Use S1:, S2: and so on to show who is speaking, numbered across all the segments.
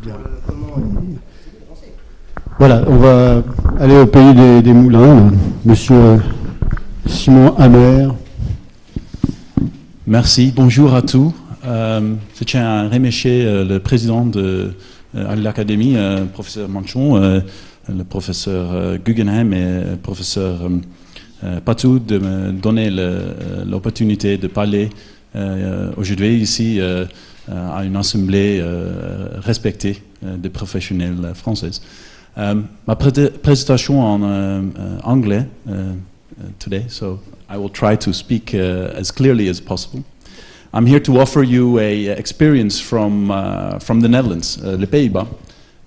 S1: Bien. Voilà, on va aller au pays des moulins. Monsieur Simon Hammer.
S2: Merci, bonjour à tous. Je tiens à remercier le président de l'Académie, professeur Manchon, le professeur Guggenheim et le professeur Patou de me donner l'opportunité de parler aujourd'hui ici à une assemblée respectée de professionnels françaises. Ma présentation en anglais today, so I will try to speak as clearly as possible. I'm here to offer you a experience from the Netherlands, the Pays-Bas,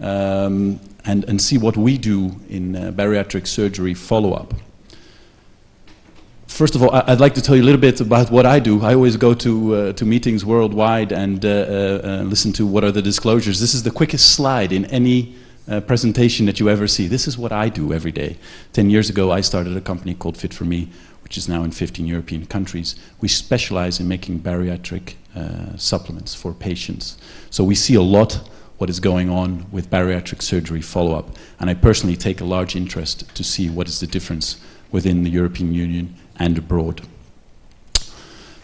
S2: and see what we do in bariatric surgery follow-up. First of all, I'd like to tell you a little bit about what I do. I always go to meetings worldwide and listen to what are the disclosures. This is the quickest slide in any presentation that you ever see. This is what I do every day. 10 years ago, I started a company called Fit for Me, which is now in 15 European countries. We specialize in making bariatric supplements for patients. So we see a lot what is going on with bariatric surgery follow-up. And I personally take a large interest to see what is the difference within the European Union and abroad.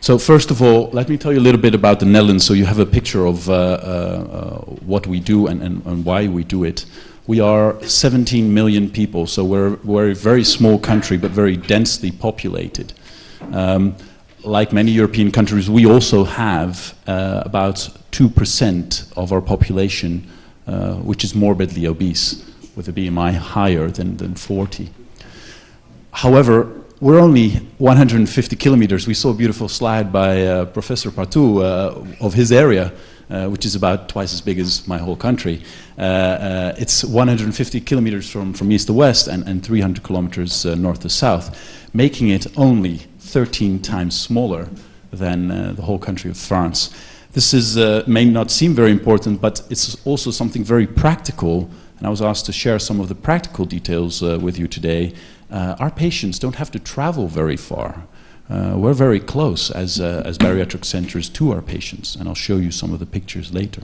S2: So first of all, let me tell you a little bit about the Netherlands so you have a picture of what we do and why we do it. We are 17 million people, so we're a very small country but very densely populated. Like many European countries, we also have about 2% of our population which is morbidly obese, with a BMI higher than 40. However, we're only 150 kilometers. We saw a beautiful slide by Professor Patou of his area, which is about twice as big as my whole country. It's 150 kilometers from east to west and 300 kilometers north to south, making it only 13 times smaller than the whole country of France. This may not seem very important, but it's also something very practical, and I was asked to share some of the practical details with you today. Our patients don't have to travel very far. We're very close as bariatric centers to our patients, and I'll show you some of the pictures later.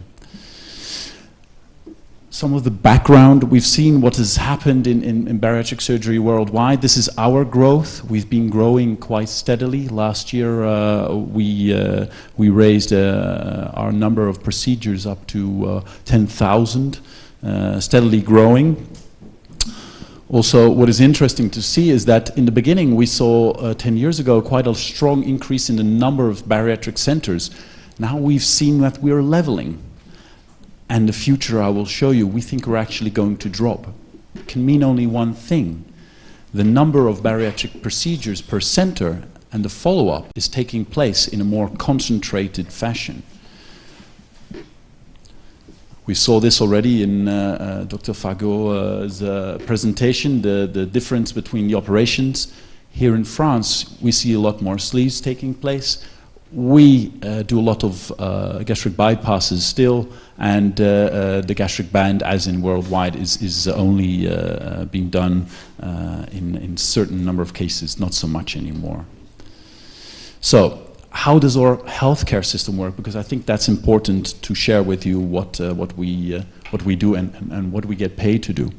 S2: Some of the background, we've seen what has happened in bariatric surgery worldwide. This is our growth. We've been growing quite steadily. Last year we raised our number of procedures up to 10,000, steadily growing. Also, what is interesting to see is that in the beginning we saw 10 years ago quite a strong increase in the number of bariatric centers. Now we've seen that we're leveling. And the future, I will show you, we think we're actually going to drop. It can mean only one thing. The number of bariatric procedures per center and the follow-up is taking place in a more concentrated fashion. We saw this already in Dr. Fago's presentation, the difference between the operations. Here in France, we see a lot more sleeves taking place. We do a lot of gastric bypasses still, and the gastric band, as in worldwide, is only being done in certain number of cases, not so much anymore. So, how does our healthcare system work? Because I think that's important to share with you what we do and what we get paid to do.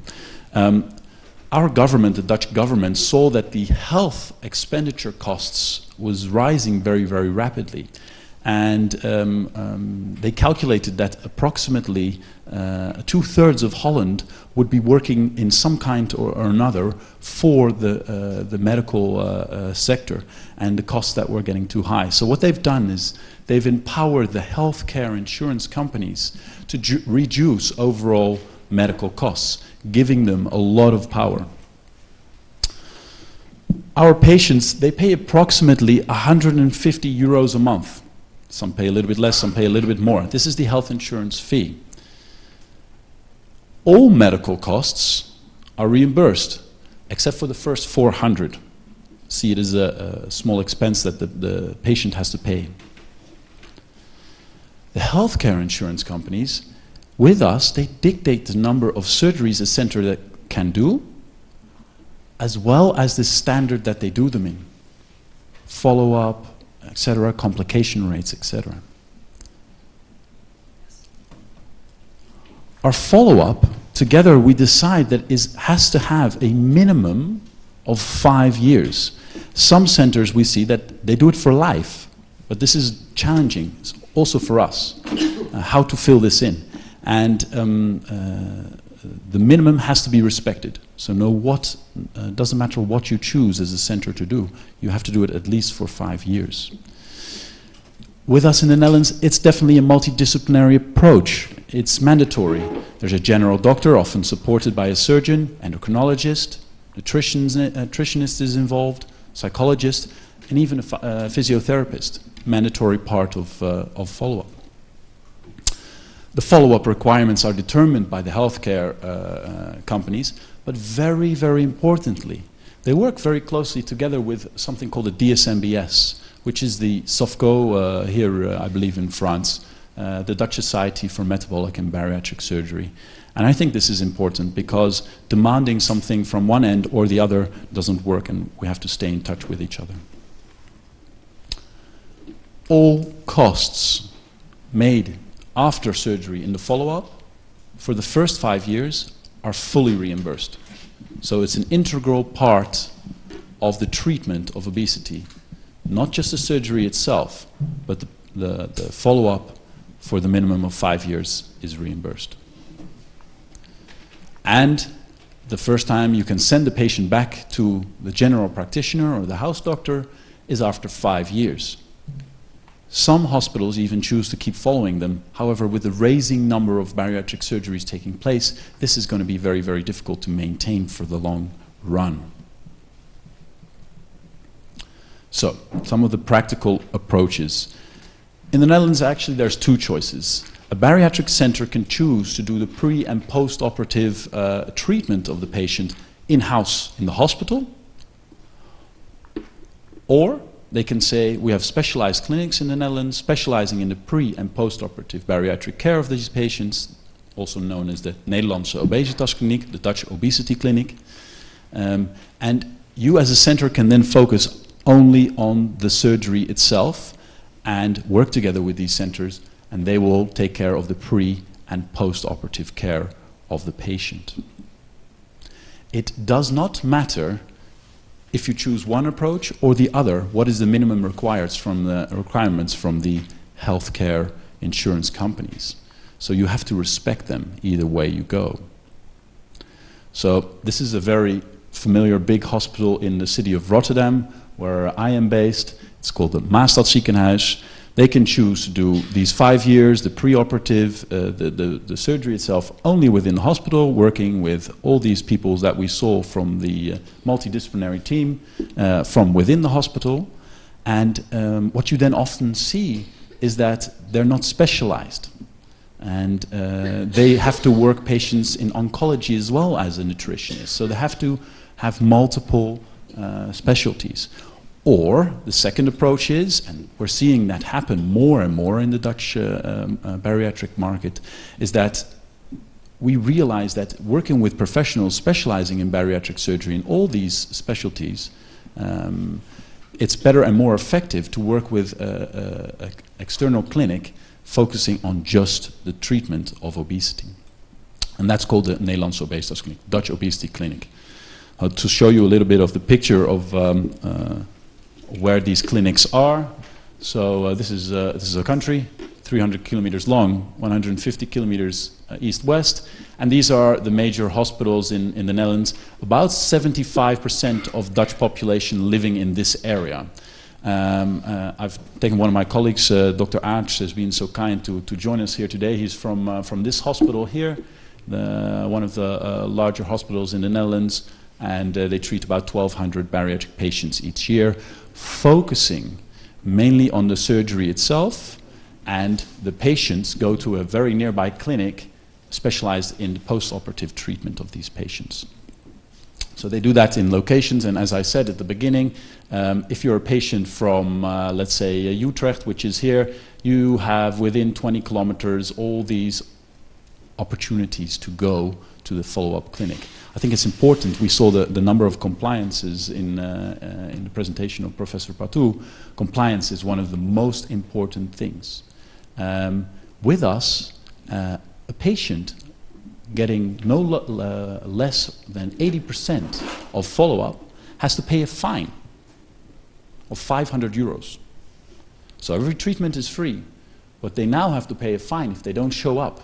S2: Our government, the Dutch government, saw that the health expenditure costs was rising very, very rapidly. And they calculated that approximately 2/3 of Holland would be working in some kind or another for the medical sector, and the costs that were getting too high. So what they've done is they've empowered the healthcare insurance companies to reduce overall medical costs, giving them a lot of power. Our patients, they pay approximately 150 euros a month. Some pay a little bit less, some pay a little bit more. This is the health insurance fee. All medical costs are reimbursed, except for the first 400. See it as a small expense that the patient has to pay. The healthcare insurance companies, with us, they dictate the number of surgeries a center that can do, as well as the standard that they do them in. Follow-up, etc., complication rates, etc. our follow-up, together we decide that has to have a minimum of 5 years. Some centers we see that they do it for life, but this is challenging also for us, how to fill this in. And the minimum has to be respected. So doesn't matter what you choose as a center to do, you have to do it at least for 5 years. With us in the Netherlands, it's definitely a multidisciplinary approach. It's mandatory. There's a general doctor, often supported by a surgeon, endocrinologist, nutritionist is involved, psychologist, and even a physiotherapist. Mandatory part of follow-up. The follow-up requirements are determined by the healthcare companies, but very, very importantly, they work very closely together with something called a DSMBS, which is the SOFCO here, I believe in France, the Dutch Society for Metabolic and Bariatric Surgery. And I think this is important because demanding something from one end or the other doesn't work, and we have to stay in touch with each other. All costs made after surgery in the follow-up for the first 5 years are fully reimbursed. So it's an integral part of the treatment of obesity. Not just the surgery itself, but the follow-up for the minimum of 5 years is reimbursed. And the first time you can send the patient back to the general practitioner or the house doctor is after 5 years. Some hospitals even choose to keep following them. However, with the rising number of bariatric surgeries taking place, this is going to be very, very difficult to maintain for the long run. So, some of the practical approaches. In the Netherlands, actually, there's 2 choices. A bariatric center can choose to do the pre- and post-operative treatment of the patient in-house in the hospital, or they can say, we have specialized clinics in the Netherlands specializing in the pre- and post-operative bariatric care of these patients, also known as the Nederlandse obesitaskliniek, the Dutch obesity clinic. And you as a center can then focus only on the surgery itself and work together with these centers, and they will take care of the pre- and post-operative care of the patient. It does not matter if you choose one approach or the other, what is the minimum requirements from the healthcare insurance companies. So you have to respect them either way you go. So this is a very familiar big hospital in the city of Rotterdam, where I am based. It's called the Maastad Ziekenhuis. They can choose to do these 5 years, the pre-operative, the surgery itself, only within the hospital, working with all these people that we saw from the multidisciplinary team from within the hospital. And what you then often see is that they're not specialized. And they have to work patients in oncology as well as a nutritionist. So they have to have multiple specialties. Or the second approach is, and we're seeing that happen more and more in the Dutch bariatric market, is that we realize that working with professionals specializing in bariatric surgery in all these specialties, it's better and more effective to work with an external clinic focusing on just the treatment of obesity. And that's called the Nederlandse obesitaskliniek, Dutch obesity clinic. To show you a little bit of the picture of where these clinics are. So this is a country, 300 kilometers long, 150 kilometers east-west, and these are the major hospitals in the Netherlands. About 75% of Dutch population living in this area. I've taken one of my colleagues, Dr. APRÈS, has been so kind to join us here today. He's from this hospital here, one of the larger hospitals in the Netherlands, and they treat about 1,200 bariatric patients each year, focusing mainly on the surgery itself, and the patients go to a very nearby clinic specialized in the post-operative treatment of these patients. So they do that in locations, and as I said at the beginning, if you're a patient from, let's say, Utrecht, which is here, you have within 20 kilometers all these opportunities to go to the follow-up clinic. I think it's important. We saw the number of compliances in the presentation of Professor Patou. Compliance is one of the most important things. With us, a patient getting no less than 80% of follow-up has to pay a fine of 500 euros. So every treatment is free, but they now have to pay a fine if they don't show up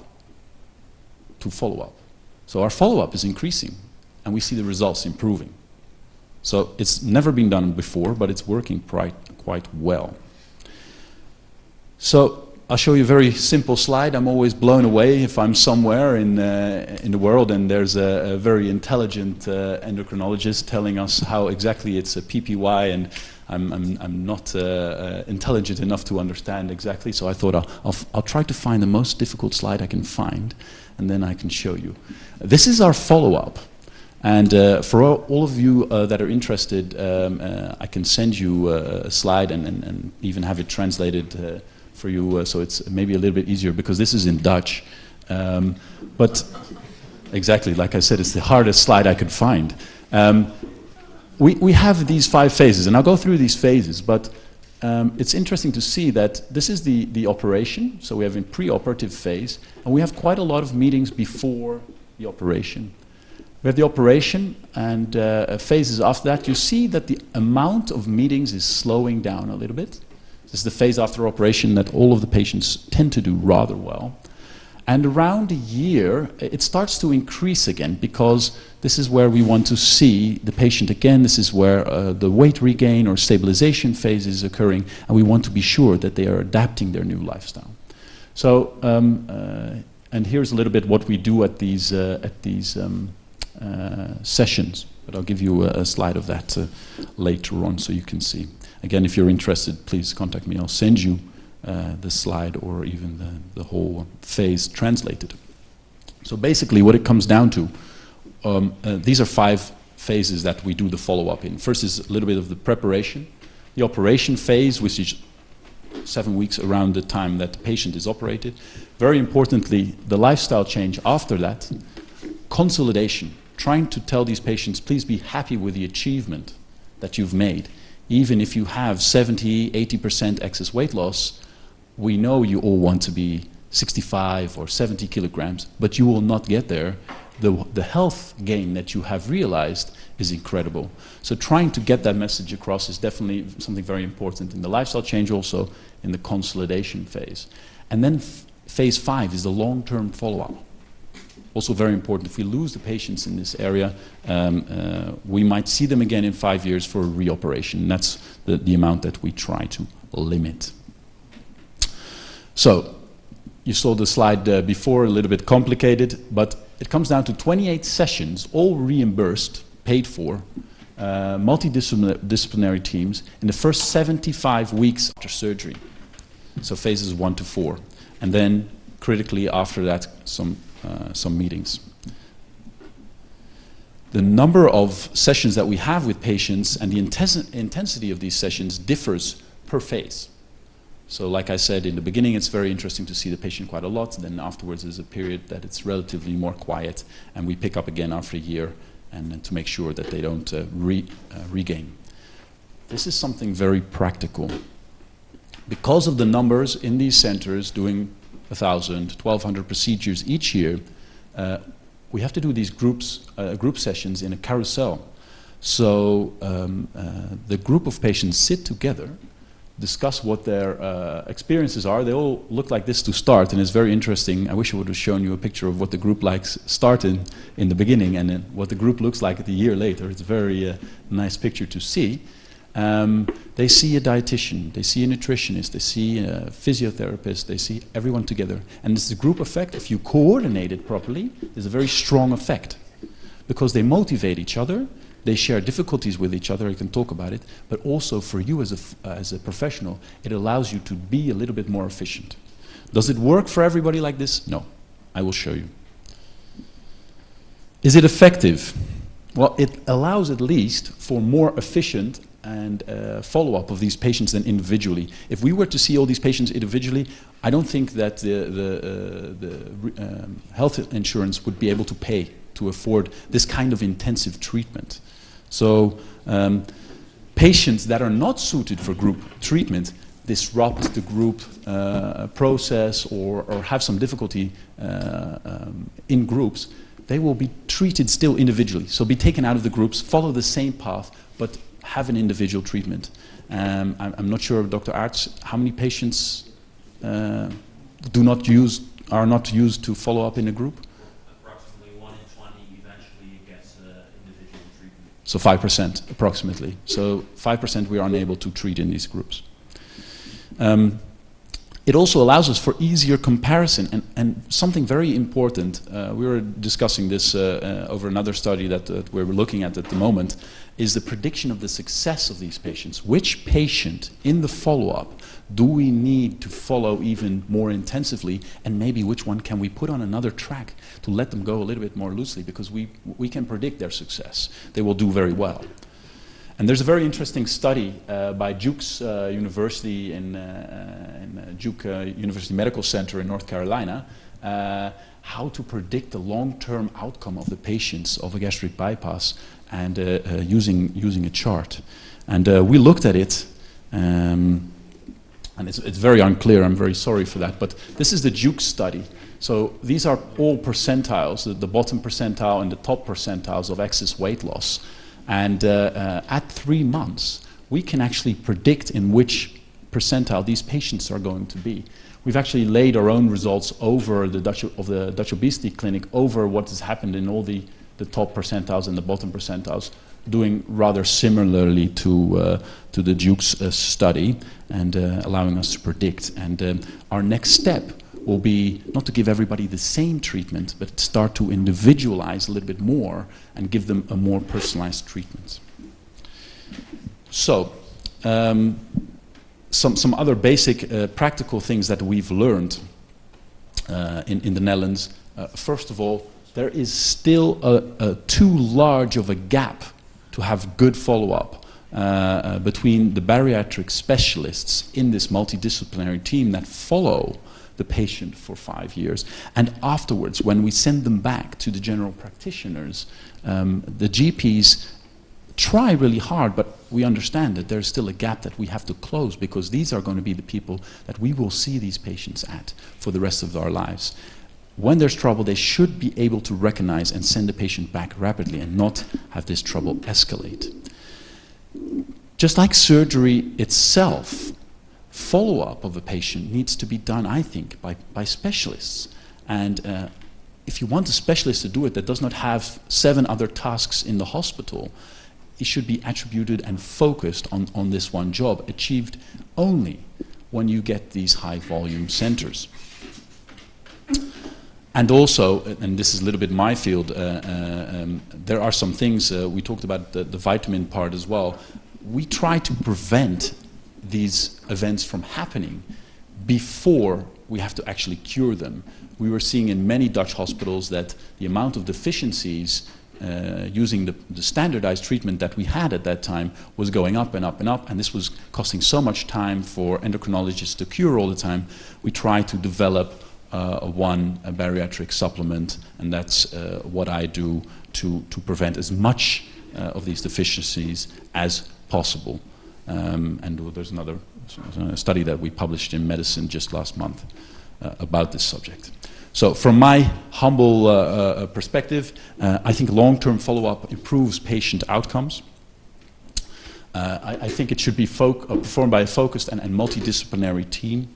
S2: to follow-up. So our follow-up is increasing, and we see the results improving. So it's never been done before, but it's working quite well. So I'll show you a very simple slide. I'm always blown away if I'm somewhere in the world and there's a very intelligent endocrinologist telling us how exactly it's a PPY, and I'm not intelligent enough to understand exactly. So I thought I'll try to find the most difficult slide I can find, and then I can show you. This is our follow-up. And for all of you that are interested, I can send you a slide and even have it translated for you, so it's maybe a little bit easier, because this is in Dutch. But exactly, like I said, it's the hardest slide I could find. We have these 5 phases, and I'll go through these phases, but it's interesting to see that this is the operation, so we have a pre-operative phase, and we have quite a lot of meetings before the operation. We have the operation, and phases after that. You see that the amount of meetings is slowing down a little bit. This is the phase after operation that all of the patients tend to do rather well. And around a year, it starts to increase again, because this is where we want to see the patient again. This is where the weight regain or stabilization phase is occurring, and we want to be sure that they are adapting their new lifestyle. So, and here's a little bit what we do at these sessions, but I'll give you a slide of that later on so you can see. Again, if you're interested, please contact me. I'll send you the slide or even the whole phase translated. So basically what it comes down to, these are 5 phases that we do the follow-up in. First is a little bit of the preparation. The operation phase, which is 7 weeks around the time that the patient is operated. Very importantly, the lifestyle change after that. Consolidation, trying to tell these patients, please be happy with the achievement that you've made. Even if you have 70, 80% excess weight loss, we know you all want to be 65 or 70 kilograms, but you will not get there. The health gain that you have realized is incredible. So trying to get that message across is definitely something very important in the lifestyle change, also in the consolidation phase. And then phase 5 is the long-term follow-up. Also very important. If we lose the patients in this area, we might see them again in 5 years for a reoperation. That's the amount that we try to limit. So, you saw the slide before, a little bit complicated, but it comes down to 28 sessions, all reimbursed, paid for, multidisciplinary teams in the first 75 weeks after surgery. So phases 1 to 4. And then, critically, after that, some meetings. The number of sessions that we have with patients and the intensity of these sessions differs per phase. So like I said, in the beginning it's very interesting to see the patient quite a lot, then afterwards there's a period that it's relatively more quiet, and we pick up again after a year and to make sure that they don't regain. This is something very practical. Because of the numbers in these centers doing 1,000, 1,200 procedures each year, we have to do these group sessions in a carousel. So the group of patients sit together, discuss what their experiences are. They all look like this to start, and it's very interesting. I wish I would have shown you a picture of what the group likes started in the beginning and then what the group looks like a year later. It's a very nice picture to see. They see a dietitian, they see a nutritionist, they see a physiotherapist, they see everyone together. And it's the group effect. If you coordinate it properly, there's a very strong effect, because they motivate each other, they share difficulties with each other, you can talk about it, but also for you as a professional, it allows you to be a little bit more efficient. Does it work for everybody like this? No. I will show you. Is it effective? Well, it allows at least for more efficient and follow-up of these patients than individually. If we were to see all these patients individually, I don't think that the health insurance would be able to pay to afford this kind of intensive treatment. So patients that are not suited for group treatment disrupt the group process or have some difficulty in groups, they will be treated still individually. So be taken out of the groups, follow the same path, but have an individual treatment. I'm not sure, Dr. Aerts, how many patients are not used to follow up in a group?
S3: Approximately 1 in 20 eventually gets individual treatment.
S2: So 5% approximately. So 5% we are unable to treat in these groups. It also allows us for easier comparison and something very important. We were discussing this over another study that we're looking at the moment, is the prediction of the success of these patients. Which patient in the follow-up do we need to follow even more intensively, and maybe which one can we put on another track to let them go a little bit more loosely, because we can predict their success. They will do very well. And there's a very interesting study by Duke's University in Duke University Medical Center in North Carolina, how to predict the long-term outcome of the patients of a gastric bypass, and using a chart. And we looked at it, and it's very unclear. I'm very sorry for that. But this is the Duke study. So these are all percentiles, the bottom percentile and the top percentiles of excess weight loss. And at 3 months, we can actually predict in which percentile these patients are going to be. We've actually laid our own results over the Dutch Obesity Clinic over what has happened in all the top percentiles and the bottom percentiles, doing rather similarly to the Duke's study, and allowing us to predict. And our next step will be not to give everybody the same treatment, but start to individualize a little bit more and give them a more personalized treatment. So, some other basic practical things that we've learned in the Netherlands. First of all, there is still too large of a gap to have good follow-up between the bariatric specialists in this multidisciplinary team that follow the patient for 5 years. And afterwards, when we send them back to the general practitioners, the GPs try really hard, but we understand that there's still a gap that we have to close, because these are going to be the people that we will see these patients at for the rest of our lives. When there's trouble, they should be able to recognize and send the patient back rapidly and not have this trouble escalate. Just like surgery itself, follow-up of a patient needs to be done, I think, by specialists. And if you want a specialist to do it that does not have 7 other tasks in the hospital, it should be attributed and focused on this one job, achieved only when you get these high-volume centers. And also, and this is a little bit my field, there are some things, we talked about the vitamin part as well. We try to prevent these events from happening before we have to actually cure them. We were seeing in many Dutch hospitals that the amount of deficiencies using the standardized treatment that we had at that time was going up and up and up, and this was costing so much time for endocrinologists to cure all the time. We tried to develop a bariatric supplement, and that's what I do to prevent as much of these deficiencies as possible. And there's another study that we published in Medicine just last month about this subject. So from my humble perspective, I think long-term follow-up improves patient outcomes. I think it should be performed by a focused and multidisciplinary team.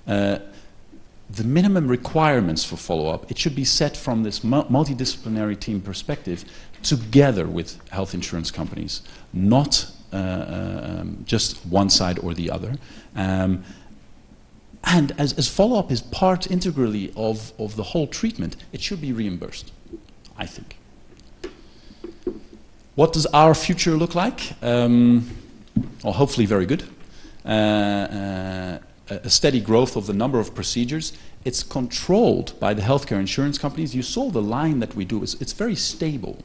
S2: The minimum requirements for follow-up, it should be set from this multidisciplinary team perspective together with health insurance companies, not just one side or the other. And as follow-up is part integrally of the whole treatment, it should be reimbursed, I think. What does our future look like? Well, hopefully very good. A steady growth of the number of procedures. It's controlled by the healthcare insurance companies. You saw the line that we do. It's very stable.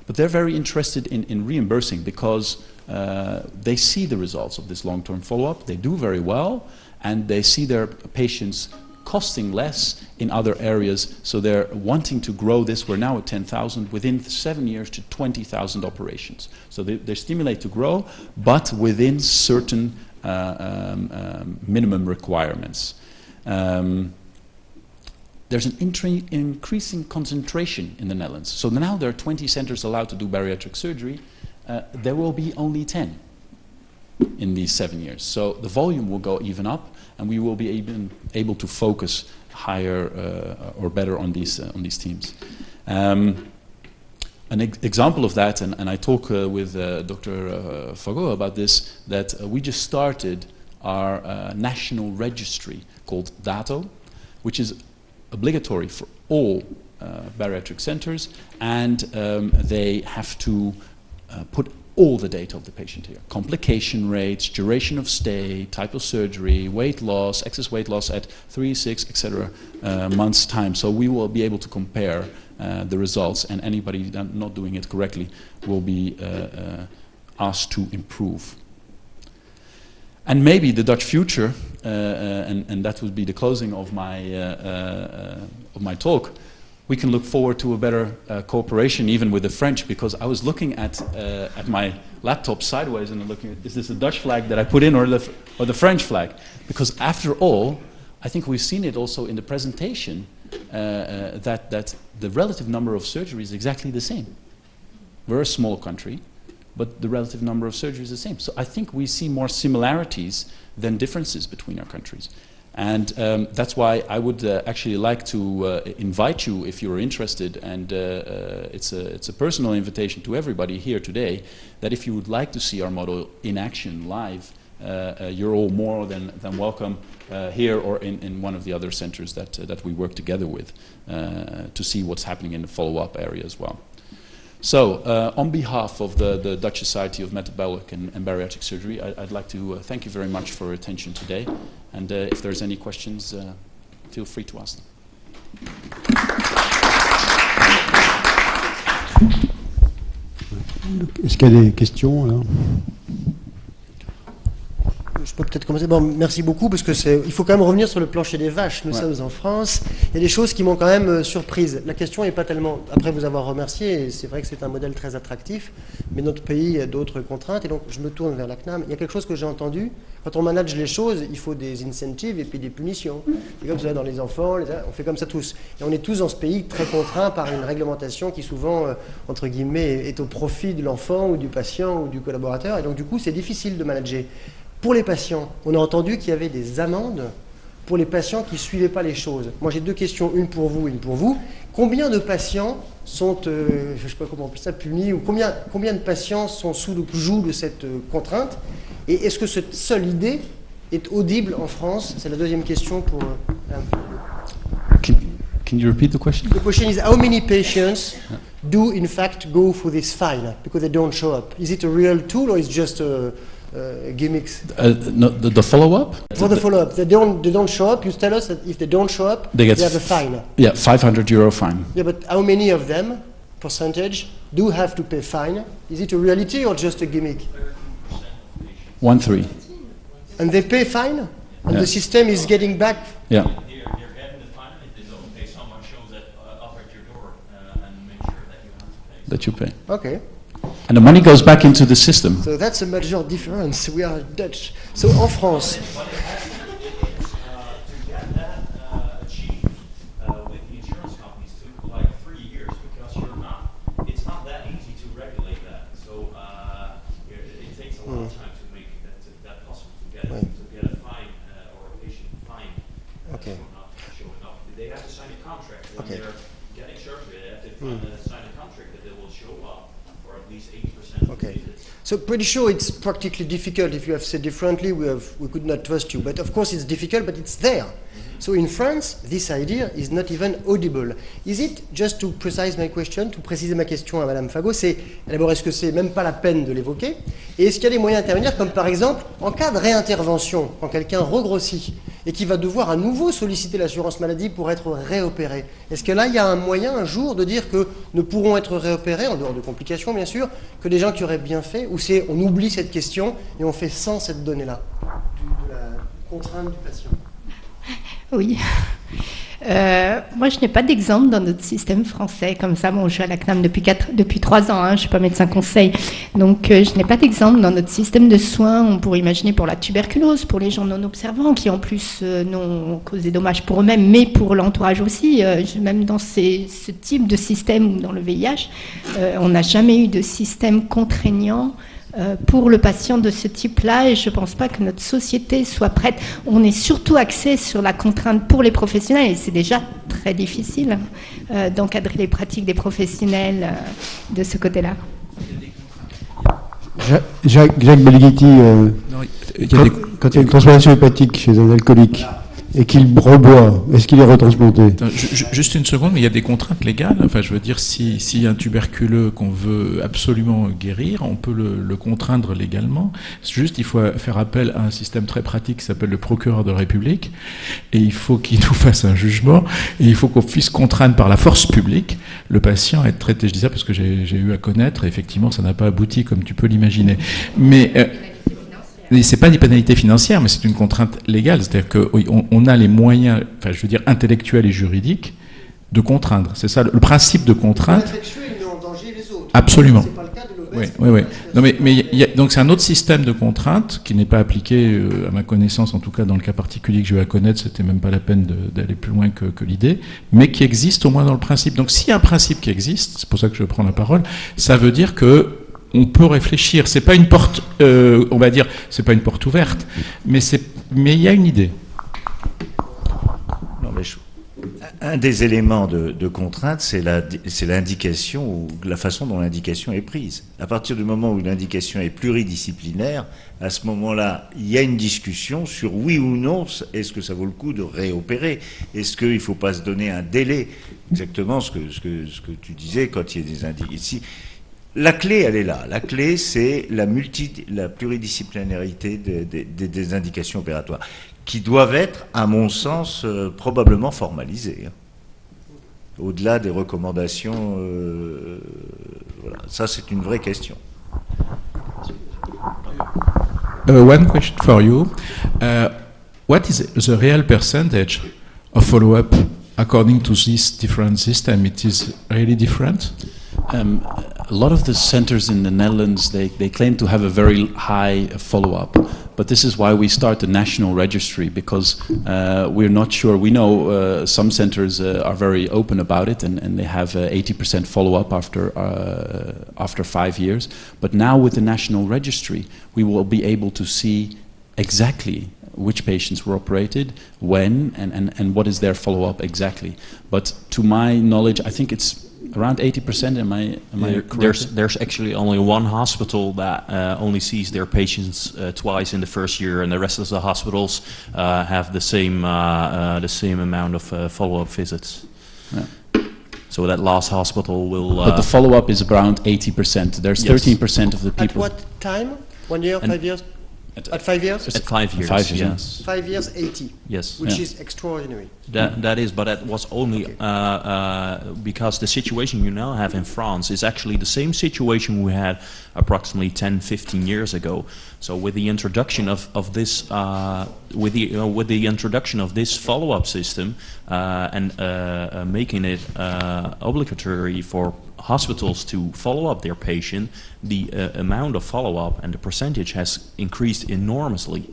S2: But they're very interested in reimbursing, because they see the results of this long-term follow-up. They do very well, and they see their patients costing less in other areas, so they're wanting to grow this. We're now at 10,000, within 7 years to 20,000 operations. So they stimulate to grow, but within certain minimum requirements. There's an increasing concentration in the Netherlands. So now there are 20 centers allowed to do bariatric surgery. There will be only 10 in these 7 years. So the volume will go even up, and we will be able to focus higher or better on these teams. An example of that, and I talk with Dr. Fagot about this, that we just started our national registry called DATO, which is obligatory for all bariatric centers, and they have to put all the data of the patient here. Complication rates, duration of stay, type of surgery, weight loss, excess weight loss at 3, 6, etc. Months' time. So we will be able to compare the results, and anybody not doing it correctly will be asked to improve. And maybe the Dutch future, and that would be the closing of my talk, we can look forward to a better cooperation even with the French, because I was looking at my laptop sideways and looking at, is this a Dutch flag that I put in or the French flag? Because after all, I think we've seen it also in the presentation that the relative number of surgeries is exactly the same. We're a small country, but the relative number of surgeries is the same. So I think we see more similarities than differences between our countries. And that's why I would actually like to invite you, if you're interested, and it's a personal invitation to everybody here today, that if you would like to see our model in action live, you're all more than welcome here or in one of the other centers that we work together with to see what's happening in the follow-up area as well. So, on behalf of the Dutch Society of Metabolic and Bariatric Surgery, I'd like to thank you very much for your attention today. And if there's any questions, feel free to ask them.
S1: Est-ce qu'il y a des questions là?
S4: Je peux peut-être commencer. Bon, merci beaucoup, parce que il faut quand même revenir sur le plancher des vaches. Nous sommes en France. Il y a des choses qui m'ont quand même surprise. La question n'est pas tellement, après vous avoir remercié, et c'est vrai que c'est un modèle très attractif, mais notre pays a d'autres contraintes, et donc je me tourne vers la CNAM. Il y a quelque chose que j'ai entendu. Quand on manage les choses, il faut des incentives et puis des punitions. C'est comme ça dans les enfants, on fait comme ça tous. Et on est tous dans ce pays très contraints par une réglementation qui souvent, entre guillemets, est au profit de l'enfant ou du patient ou du collaborateur. Et donc du coup, c'est difficile de manager. Pour les patients, on a entendu qu'il y avait des amendes pour les patients qui ne suivaient pas les choses. Moi, j'ai deux questions, une pour vous, une pour vous. Combien de patients sont, je ne sais pas comment on appelle ça, punis, ou combien de patients sont sous le joug de cette contrainte? Et est-ce que cette seule idée est audible en France? C'est la deuxième question pour
S2: Can you repeat the question?
S4: The question is, how many patients do in fact go for this fine because they don't show up? Is it a real tool or is it just gimmicks?
S2: No, the follow-up?
S4: For the follow-up, they don't show up. You tell us that if they don't show up, they have a fine.
S2: Yeah, €500 fine.
S4: Yeah, but how many of them, percentage, do have to pay fine? Is it a reality or just a gimmick?
S2: 1-3.
S4: And they pay fine, and the system is getting back.
S2: Yeah.
S3: They're getting the fine if they don't pay. Someone shows up at your door and make sure that you have to pay.
S2: That you pay.
S4: Okay.
S2: And the money goes back into the system.
S4: So that's a major difference. We are Dutch. So en France.
S3: But it has to get that achieved with the insurance companies took like 3 years because it's not that easy to regulate that. So it takes a lot of time to make that possible to get a fine or a patient fine for not showing up. They have to sign a contract when they're getting surgery. They have to sign a contract that they will show up for at least 80% of the visits.
S4: So pretty sure it's practically difficult. If you have said differently, we could not trust you. But of course it's difficult, but it's there. So in France, this idea is not even audible. Is it, just to precise my question, to préciser ma question à Madame Fagot, c'est d'abord, est-ce que c'est même pas la peine de l'évoquer? Et est-ce qu'il y a des moyens d'intervenir, comme par exemple en cas de réintervention, quand quelqu'un regrossit et qui va devoir à nouveau solliciter l'assurance maladie pour être réopéré? Est-ce que là, il y a un moyen un jour de dire que ne pourront être réopérés, en dehors de complications bien sûr, que des gens qui auraient bien fait, ou c'est on oublie cette question et on fait sans cette donnée-là, de la contrainte du patient?
S5: Oui. Moi, je n'ai pas d'exemple dans notre système français comme ça. Bon, je suis à la CNAM depuis 3 ans, hein, je ne suis pas médecin conseil. Donc, je n'ai pas d'exemple dans notre système de soins. On pourrait imaginer pour la tuberculose, pour les gens non observants, qui en plus n'ont causé des dommages pour eux-mêmes, mais pour l'entourage aussi. Même dans ce type de système ou dans le VIH, on n'a jamais eu de système contraignant pour le patient de ce type-là, et je ne pense pas que notre société soit prête. On est surtout axé sur la contrainte pour les professionnels, et c'est déjà très difficile d'encadrer les pratiques des professionnels de ce côté-là.
S1: Jacques Belghetti, quand il y a une transplantation hépatique chez un alcoolique, et qu'il reboit, est-ce qu'il est retransplanté?
S6: Juste une seconde, mais il y a des contraintes légales. Enfin, je veux dire, s'il y a un tuberculeux qu'on veut absolument guérir, on peut le contraindre légalement. Juste, il faut faire appel à un système très pratique qui s'appelle le procureur de la République, et il faut qu'il nous fasse un jugement, et il faut qu'on puisse contraindre par la force publique le patient à être traité. Je dis ça parce que j'ai eu à connaître, et effectivement, ça n'a pas abouti comme tu peux l'imaginer. Mais c'est pas des pénalités financières, mais c'est une contrainte légale. C'est-à-dire qu'on a les moyens, enfin, je veux dire, intellectuels et juridiques de contraindre. C'est ça, le principe de contrainte.
S4: Met en danger les autres.
S6: Absolument.
S4: C'est pas le cas de l'obèse.
S6: Oui. Non, mais donc c'est un autre système de contrainte qui n'est pas appliqué, à ma connaissance, en tout cas dans le cas particulier que je vais à connaître, c'était même pas la peine d'aller plus loin que l'idée, mais qui existe au moins dans le principe. Donc s'il y a un principe qui existe, c'est pour ça que je prends la parole, ça veut dire que on peut réfléchir. C'est pas une porte, on va dire, c'est pas une porte ouverte, mais il y a une idée.
S7: Non, mais un des éléments de contrainte, c'est l'indication ou la façon dont l'indication est prise. À partir du moment où l'indication est pluridisciplinaire, à ce moment-là, il y a une discussion sur oui ou non, est-ce que ça vaut le coup de réopérer? Est-ce qu'il ne faut pas se donner un délai? Exactement ce que tu disais quand il y a des indications. La clé, elle est là. La clé, c'est la pluridisciplinarité des indications opératoires, qui doivent être, à mon sens, probablement formalisées. Au-delà des recommandations, voilà. Ça, c'est une vraie question.
S6: One question for you. What is the real percentage of follow-up according to this different system? It is really different?
S2: A lot of the centers in the Netherlands, they claim to have a very high follow-up, but this is why we start the national registry, because we're not sure. We know some centers are very open about it, and they have 80% follow-up after 5 years. But now with the national registry, we will be able to see exactly which patients were operated, when, and what is their follow-up exactly. But to my knowledge, I think it's around 80%. Am I correct?
S3: There's actually only one hospital that only sees their patients twice in the first year, and the rest of the hospitals have the same amount of follow-up visits.
S2: Yeah.
S3: So that last hospital will.
S2: But the follow-up is around 80%. There's 13% of the people.
S4: At what time? 1 year, 5 years? At 5 years?
S3: At 5 years.
S2: 5 years.
S3: Yes.
S4: 5 years, 80.
S3: Yes.
S4: Which is extraordinary.
S3: That is, but that was only because the situation you now have in France is actually the same situation we had approximately 10-15 years ago. So with the introduction of this, with the introduction of this follow-up system and making it obligatory for hospitals to follow up their patient, the amount of follow-up and the percentage has increased enormously.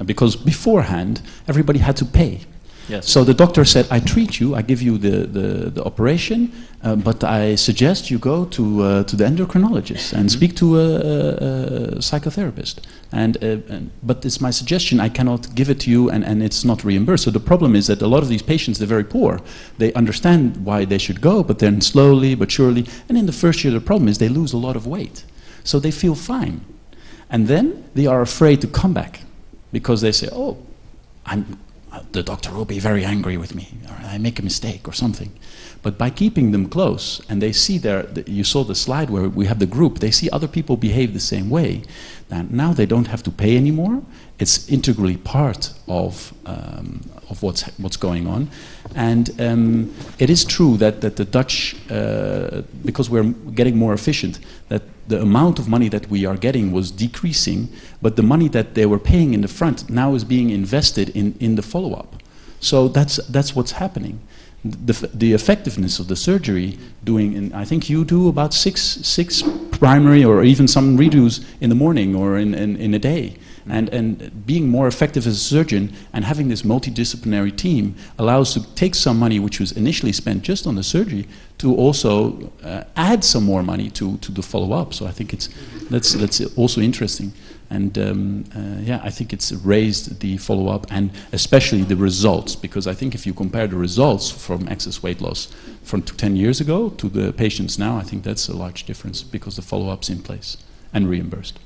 S2: Because beforehand, everybody had to pay.
S3: Yes.
S2: So the doctor said, I treat you, I give you the operation, but I suggest you go to the endocrinologist and speak to a psychotherapist. But it's my suggestion, I cannot give it to you, and it's not reimbursed. So the problem is that a lot of these patients, they're very poor. They understand why they should go, but then slowly but surely, and in the first year the problem is they lose a lot of weight. So they feel fine. And then they are afraid to come back, because they say, oh, the doctor will be very angry with me, or I make a mistake or something. But by keeping them close, and they see you saw the slide where we have the group, they see other people behave the same way, and now they don't have to pay anymore. It's integrally part of what's going on. And it is true that the Dutch, because we're getting more efficient, that the amount of money that we are getting was decreasing, but the money that they were paying in the front now is being invested in the follow-up. So that's what's happening. The effectiveness of the surgery doing, and I think you do about six primary or even some redos in the morning or in a day. And being more effective as a surgeon and having this multidisciplinary team allows to take some money which was initially spent just on the surgery to also add some more money to the follow-up. So I think that's also interesting. And yeah, I think it's raised the follow-up and especially the results, because I think if you compare the results from excess weight loss from 10 years ago to the patients now, I think that's a large difference because the follow-up's in place and reimbursed.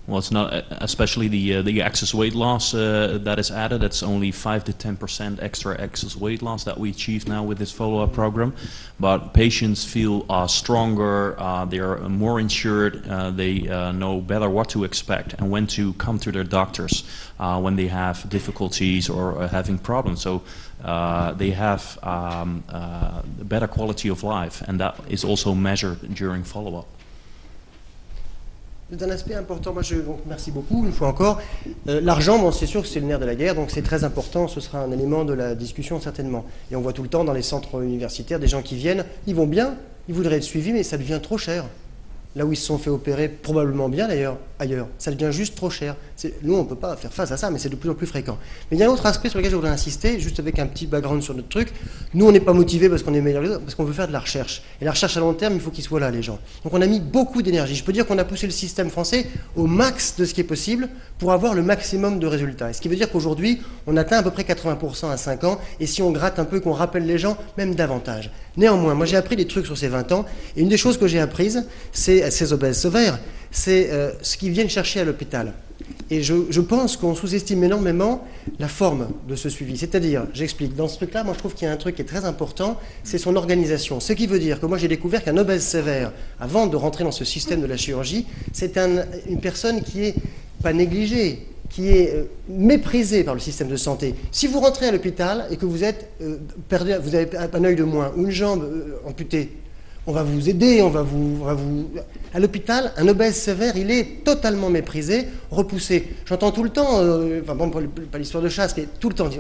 S3: Well, it's not, especially the excess weight loss that is added. It's only 5 to 10% extra excess weight loss that we achieve now with this follow-up program. But patients feel stronger, they are more insured, they know better what to expect and when to come to their doctors when they have difficulties or having problems. So they have a better quality of life, and that is also measured during follow-up.
S4: C'est un aspect important, donc merci beaucoup, une fois encore. L'argent, bon, c'est sûr que c'est le nerf de la guerre, donc c'est très important, ce sera un élément de la discussion certainement. Et on voit tout le temps dans les centres universitaires des gens qui viennent, ils vont bien, ils voudraient être suivis, mais ça devient trop cher. Là où ils se sont fait opérer, probablement bien d'ailleurs, ailleurs, ça devient juste trop cher. Nous, on ne peut pas faire face à ça, mais c'est de plus en plus fréquent. Mais il y a un autre aspect sur lequel je voudrais insister, juste avec un petit background sur notre truc. Nous, on n'est pas motivés parce qu'on est meilleurs que les autres, parce qu'on veut faire de la recherche. Et la recherche à long terme, il faut qu'ils soient là, les gens. Donc on a mis beaucoup d'énergie. Je peux dire qu'on a poussé le système français au max de ce qui est possible pour avoir le maximum de résultats. Et ce qui veut dire qu'aujourd'hui, on atteint à peu près 80% à 5 ans, et si on gratte un peu, qu'on rappelle les gens, même davantage. Néanmoins, moi j'ai appris des trucs sur ces 20 ans, et une des choses que j'ai apprises, c'est ces obèses sévères, c'est ce qu'ils viennent chercher à l'hôpital. Et je pense qu'on sous-estime énormément la forme de ce suivi. C'est-à-dire, j'explique, dans ce truc-là, moi je trouve qu'il y a un truc qui est très important, c'est son organisation. Ce qui veut dire que moi j'ai découvert qu'un obèse sévère, avant de rentrer dans ce système de la chirurgie, c'est une personne qui est pas négligée, qui est méprisée par le système de santé. Si vous rentrez à l'hôpital et que vous êtes perdu, vous avez un œil de moins ou une jambe amputée, on va vous aider, on va vous... À l'hôpital, un obèse sévère, il est totalement méprisé, repoussé. J'entends tout le temps, enfin bon, pas l'histoire de chasse, mais tout le temps,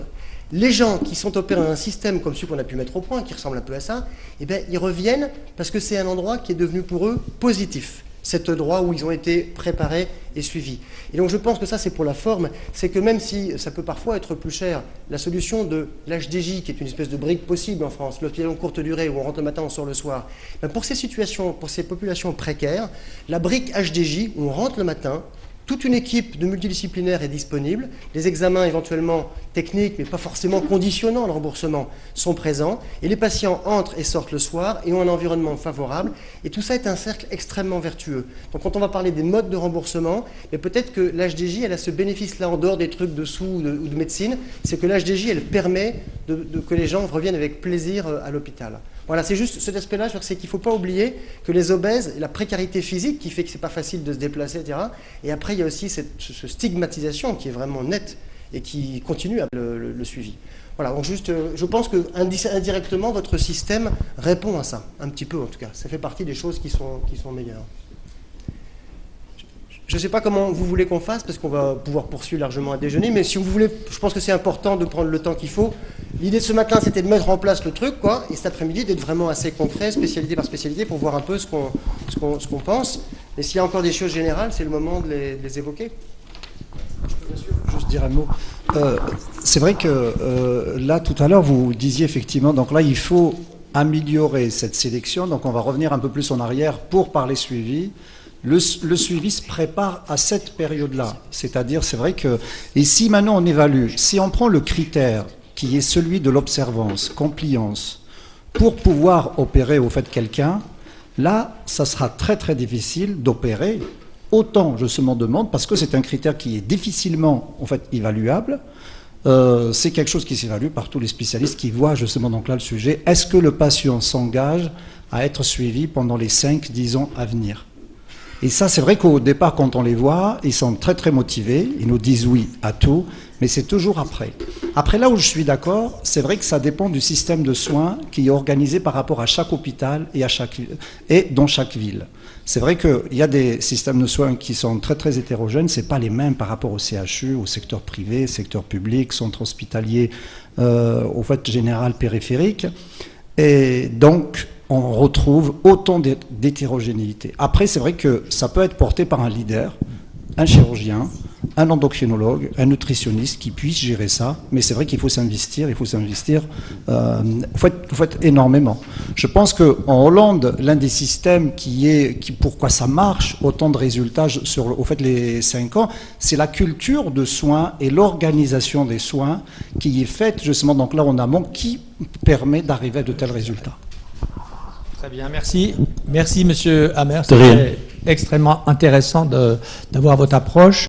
S4: les gens qui sont opérés dans un système comme celui qu'on a pu mettre au point, qui ressemble un peu à ça, eh bien, ils reviennent parce que c'est un endroit qui est devenu pour eux positif. Cet endroit où ils ont été préparés et suivis. Et donc je pense que ça c'est pour la forme, c'est que même si ça peut parfois être plus cher, la solution de l'HDJ, qui est une espèce de brique possible en France, l'hôpital courte durée où on rentre le matin, on sort le soir, ben pour ces situations, pour ces populations précaires, la brique HDJ où on rentre le matin, toute une équipe de multidisciplinaires est disponible, les examens éventuellement techniques, mais pas forcément conditionnant le remboursement, sont présents, et les patients entrent et sortent le soir et ont un environnement favorable, et tout ça est un cercle extrêmement vertueux. Donc quand on va parler des modes de remboursement, mais peut-être que l'HDJ, elle a ce bénéfice-là en dehors des trucs de sous ou de médecine, c'est que l'HDJ, elle permet que les gens reviennent avec plaisir à l'hôpital. Voilà, c'est juste cet aspect-là, c'est qu'il ne faut pas oublier que les obèses, la précarité physique qui fait que ce n'est pas facile de se déplacer, etc. Et après, il y a aussi cette stigmatisation qui est vraiment nette et qui continue à le suivi. Voilà, donc juste, je pense que indirectement, votre système répond à ça, un petit peu en tout cas. Ça fait partie des choses qui sont meilleures. Je ne sais pas comment vous voulez qu'on fasse, parce qu'on va pouvoir poursuivre largement à déjeuner, mais si vous voulez, je pense que c'est important de prendre le temps qu'il faut. L'idée de ce matin, c'était de mettre en place le truc, quoi, et cet après-midi, d'être vraiment assez concret, spécialité par spécialité, pour voir un peu ce qu'on pense. Mais s'il y a encore des choses générales, c'est le moment de les évoquer.
S8: Je peux bien sûr juste dire un mot. C'est vrai que là, tout à l'heure, vous disiez effectivement, donc là, il faut améliorer cette sélection, donc on va revenir un peu plus en arrière pour parler suivi. Le suivi se prépare à cette période-là. C'est-à-dire, c'est vrai que... Et si maintenant on évalue, si on prend le critère qui est celui de l'observance, compliance, pour pouvoir opérer au fait quelqu'un, là, ça sera très très difficile d'opérer. Autant, je me demande, parce que c'est un critère qui est difficilement en fait évaluable. C'est quelque chose qui s'évalue par tous les spécialistes qui voient justement donc là le sujet. Est-ce que le patient s'engage à être suivi pendant les 5-10 ans à venir ? Et ça, c'est vrai qu'au départ, quand on les voit, ils sont très très motivés, ils nous disent oui à tout, mais c'est toujours après. Après, là où je suis d'accord, c'est vrai que ça dépend du système de soins qui est organisé par rapport à chaque hôpital et dans chaque ville. C'est vrai qu'il y a des systèmes de soins qui sont très très hétérogènes, c'est pas les mêmes par rapport au CHU, au secteur privé, secteur public, centre hospitalier au fait général périphérique. Et donc, on retrouve autant d'hétérogénéité. Après, c'est vrai que ça peut être porté par un leader, un chirurgien, un endocrinologue, un nutritionniste qui puisse gérer ça, mais c'est vrai qu'il faut s'investir, énormément. Je pense qu'en Hollande, l'un des systèmes pourquoi ça marche, autant de résultats sur les 5 ans, c'est la culture de soins et l'organisation des soins qui est faite justement donc là en amont, qui permet d'arriver à de tels résultats.
S9: Très bien, merci. Merci, Monsieur Hammer. C'était extrêmement intéressant d'avoir votre approche.